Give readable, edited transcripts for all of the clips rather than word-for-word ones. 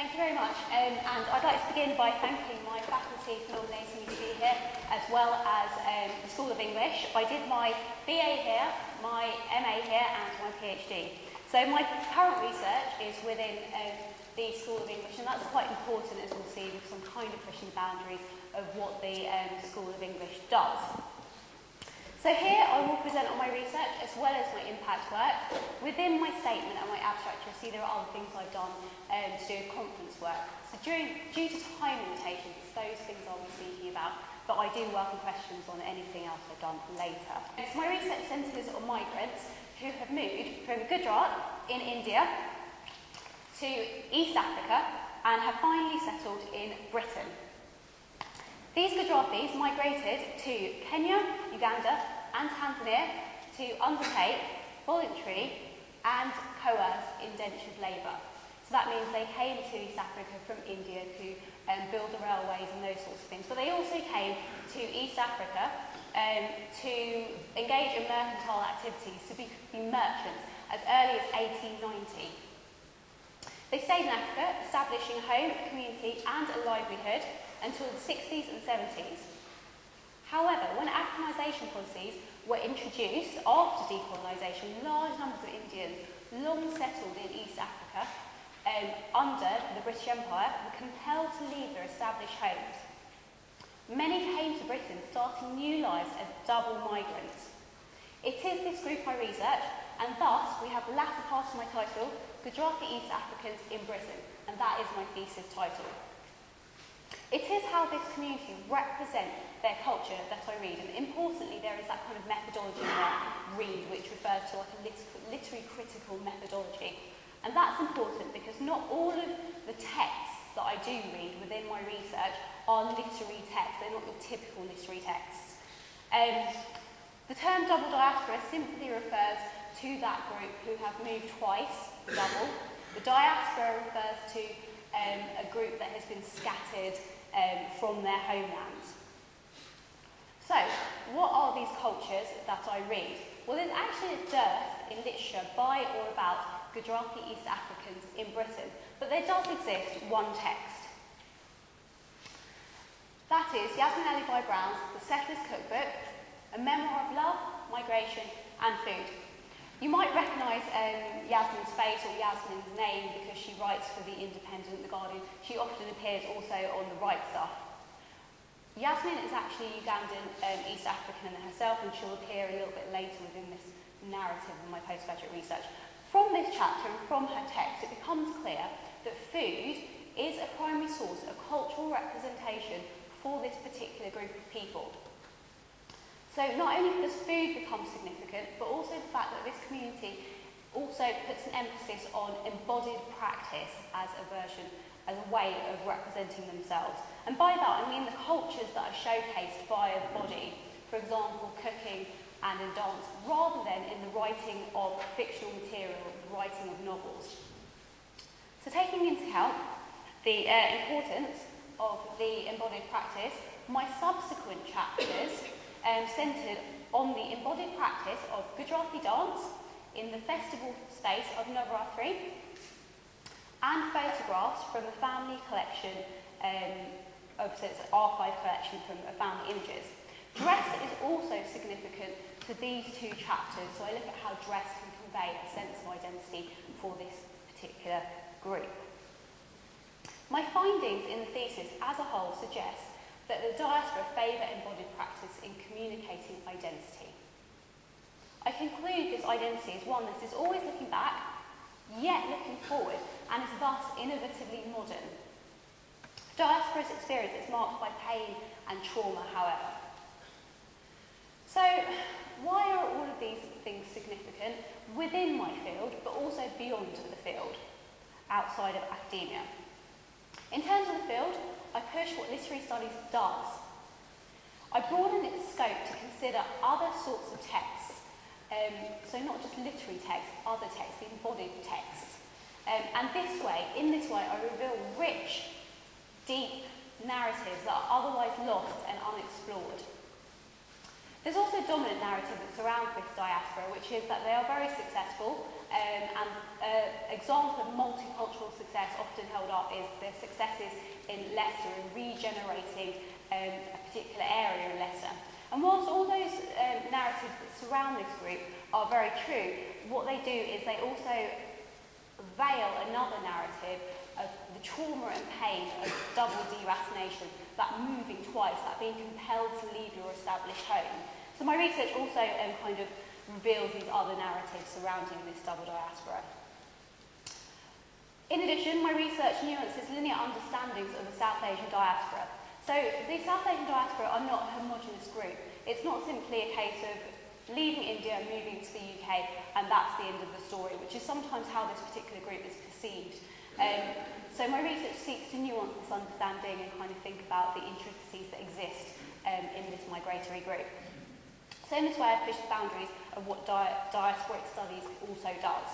Thank you very much, and I'd like to begin by thanking my faculty for nominating me to be here, as well as the School of English. I did my BA here, my MA here, and my PhD. So my current research is within the School of English, and that's quite important, as we'll see, because I'm kind of pushing the boundaries of what the School of English does. So here I will present on my research as well as my impact work. Within my statement and my abstract, you'll see there are other things I've done to do with conference work. So due to time limitations, it's those things I'll be speaking about, but I do welcome questions on anything else I've done later. So my research centres on migrants who have moved from Gujarat in India to East Africa and have finally settled in Britain. These Gujaratis migrated to Kenya, Uganda and Tanzania to undertake voluntary and coerced indentured labour. So that means they came to East Africa from India to build the railways and those sorts of things. But they also came to East Africa to engage in mercantile activities, to be merchants, as early as 1890. They stayed in Africa, establishing a home, a community and a livelihood until the 60s and 70s. However, when Africanisation policies were introduced after decolonisation, large numbers of Indians long settled in East Africa under the British Empire were compelled to leave their established homes. Many came to Britain, starting new lives as double migrants. It is this group I research, and thus we have the latter part of my title, Gujarati East Africans in Britain, and that is my thesis title. It is how this community represent their culture that I read, and importantly there is that kind of methodology that I read which refers to like a literary critical methodology. And that's important because not all of the texts that I do read within my research are literary texts, they're not your typical literary texts. The term double diaspora simply refers to that group who have moved twice, double. The diaspora refers to a group that has been scattered from their homelands. So, what are these cultures that I read? Well, there's actually a dearth in literature by or about Gujarati East Africans in Britain, but there does exist one text. That is Yasmin Ali Brown's The Settler's Cookbook, a memoir of love, migration and food. You might recognise Yasmin's face or Yasmin's name because she writes for The Independent, The Guardian. She often appears also on The Right Stuff. Yasmin is actually Ugandan East African herself, and she'll appear a little bit later within this narrative of my postgraduate research. From this chapter and from her text, it becomes clear that food is a primary source of cultural representation for this particular group of people. So not only does food become significant, but also the fact that this community also puts an emphasis on embodied practice as a way of representing themselves. And by that I mean the cultures that are showcased via the body, for example, cooking and in dance, rather than in the writing of fictional material, the writing of novels. So taking into account the importance of the embodied practice, my subsequent chapters centred on the embodied practice of Gujarati dance in the festival space of Navaratri and photographs from the family collection, so it's an archive collection from family images. Dress is also significant to these two chapters, so I look at how dress can convey a sense of identity for this particular group. My findings in the thesis as a whole suggest that the diaspora favour embodied practice in communicating identity. I conclude this identity as one that is always looking back, yet looking forward, and is thus innovatively modern. Diaspora's experience is marked by pain and trauma, however. So, why are all of these things significant within my field, but also beyond the field, outside of academia? In terms of the field, I push what literary studies does. I broaden its scope to consider other sorts of texts, so not just literary texts, other texts, the embodied texts. And in this way, I reveal rich, deep narratives that are otherwise lost and unexplored. There's also a dominant narrative that surrounds this diaspora, which is that they are very successful, and an example of multicultural success often held up is their successes in Leicester and regenerating a particular area in Leicester. And whilst all those narratives that surround this group are very true, what they do is they also veil another narrative of the trauma and pain of double deracination, that moving twice, that being compelled to leave your established home. So my research also kind of reveals these other narratives surrounding this double diaspora. In addition, my research nuances linear understandings of the South Asian diaspora. So the South Asian diaspora are not a homogenous group. It's not simply a case of leaving India and moving to the UK and that's the end of the story, which is sometimes how this particular group is perceived. So my research seeks to nuance this understanding and kind of think about the intricacies that exist in this migratory group. So in this way I've pushed the boundaries of what diasporic studies also does.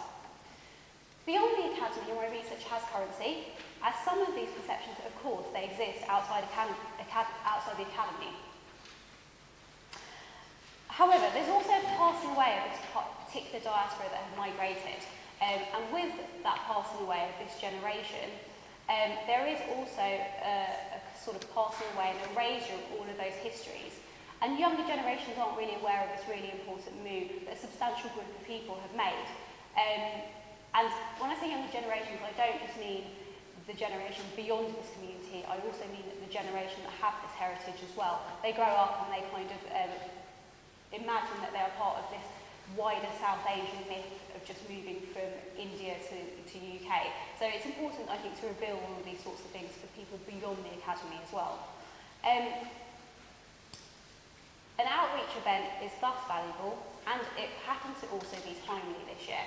Beyond the academy, my research has currency, as some of these perceptions, of course, they exist outside the academy. However, there's also a passing away of this particular diaspora that have migrated. And with that passing away of this generation, there is also a sort of passing away and erasure of all of those histories. And younger generations aren't really aware of this really important move that a substantial group of people have made. And when I say younger generations, I don't just mean the generation beyond this community, I also mean the generation that have this heritage as well. They grow up and they kind of imagine that they are part of this wider South Asian myth of just moving from India to UK. So it's important, I think, to reveal all of these sorts of things for people beyond the academy as well. An outreach event is thus valuable, and it happens to also be timely this year.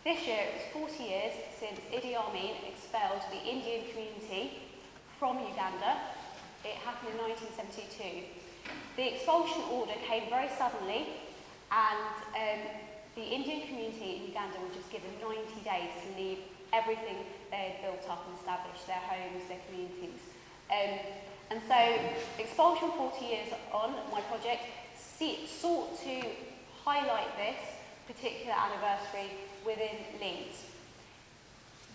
This year, it was 40 years since Idi Amin expelled the Indian community from Uganda. It happened in 1972. The expulsion order came very suddenly, and the Indian community in Uganda were just given 90 days to leave everything they had built up and established, their homes, their communities. And so, expulsion 40 years on, my project sought to highlight this particular anniversary within Leeds.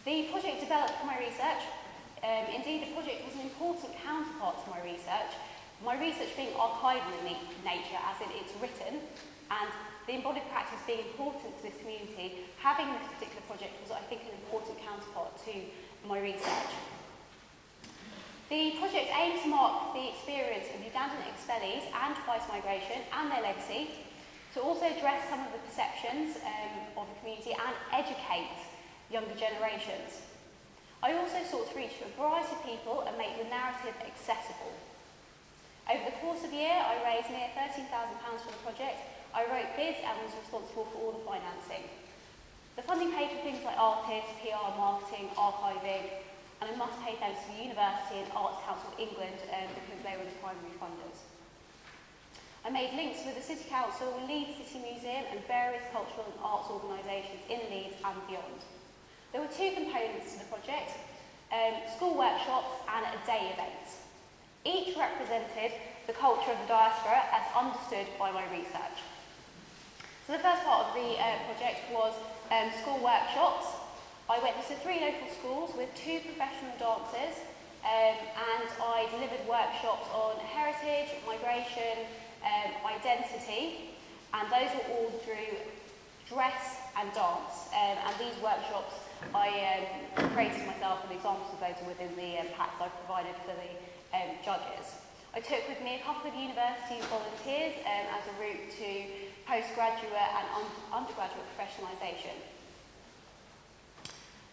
The project developed from my research. Indeed, the project was an important counterpart to my research being archival in nature, as in it's written, and the embodied practice being important to this community. Having this particular project was, I think, an important counterpart to my research. The project aims to mark the experience of Ugandan expellees and vice migration and their legacy, to also address some of the perceptions of the community and educate younger generations. I also sought to reach a variety of people and make the narrative accessible. Over the course of the year, I raised near £13,000 for the project. I wrote bids and was responsible for all the financing. The funding paid for things like artists, PR, marketing, archiving, and I must pay thanks to the University and Arts Council of England because they were the primary funders. I made links with the City Council, Leeds City Museum and various cultural and arts organisations in Leeds and beyond. There were two components to the project, school workshops and a day event. Each represented the culture of the diaspora as understood by my research. So the first part of the project was school workshops. I went to 3 local schools with 2 professional dancers and I delivered workshops on heritage, migration, identity, and those were all through dress and dance. And these workshops I created myself, and examples of those are within the packs I've provided for the judges. I took with me a couple of university volunteers as a route to postgraduate and undergraduate professionalisation.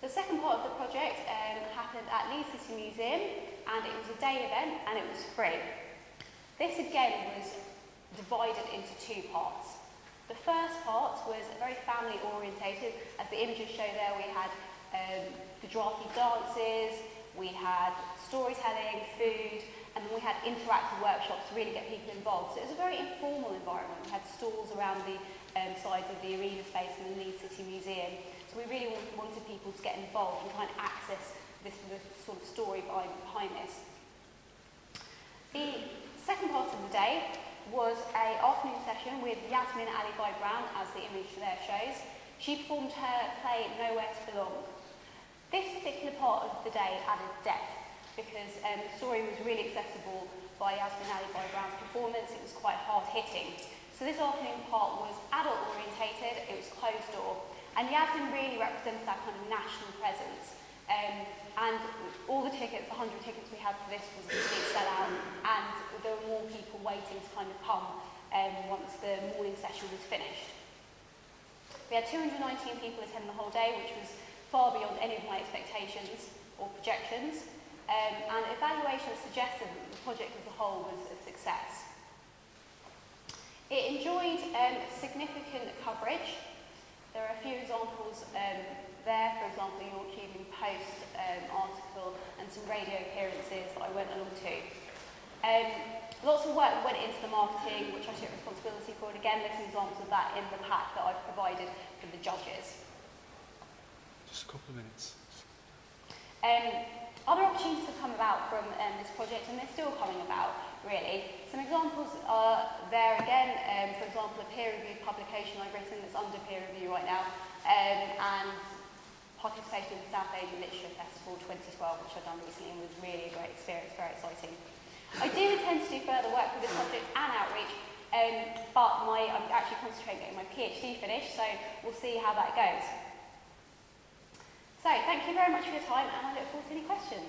The second part of the project happened at Leeds City Museum, and it was a day event and it was free. This again was divided into 2 parts. The first part was very family orientated. As the images show there, we had Gujarati dances, we had storytelling, food, and then we had interactive workshops to really get people involved. So it was a very informal environment. We had stalls around the sides of the arena space in the Leeds City Museum. So we really wanted people to get involved and try and access this sort of story behind this. The second part of the day was an afternoon session with Yasmin Ali Brown, as the image there shows. She performed her play Nowhere to Belong. This particular part of the day added depth because the story was really accessible by Yasmin Ali Brown's performance. It was quite hard-hitting. So this afternoon part was adult-orientated, it was closed door, and Yasmin really represents that kind of national presence. And all the tickets, the 100 tickets we had for this was a complete sellout, and there were more people waiting to kind of come once the morning session was finished. We had 219 people attend the whole day, which was far beyond any of my expectations or projections, and evaluation suggested that the project as a whole was a success. It enjoyed significant coverage. There are a few examples there, for example, the York Evening Post article and some radio appearances that I went along to. Lots of work went into the marketing, which I took responsibility for, and again, there's some examples of that in the pack that I've provided for the judges. Just a couple of minutes. Other opportunities have come about from this project, and they're still coming about, really. Some examples are there again, for example, a peer-reviewed publication I've written that's under peer review right now, and participation in the South Asian Literature Festival 2012, which I've done recently and was really a great experience, very exciting. I do intend to do further work with this subject and outreach, but I'm actually concentrating on getting my PhD finished, so we'll see how that goes. So, thank you very much for your time, and I look forward to any questions.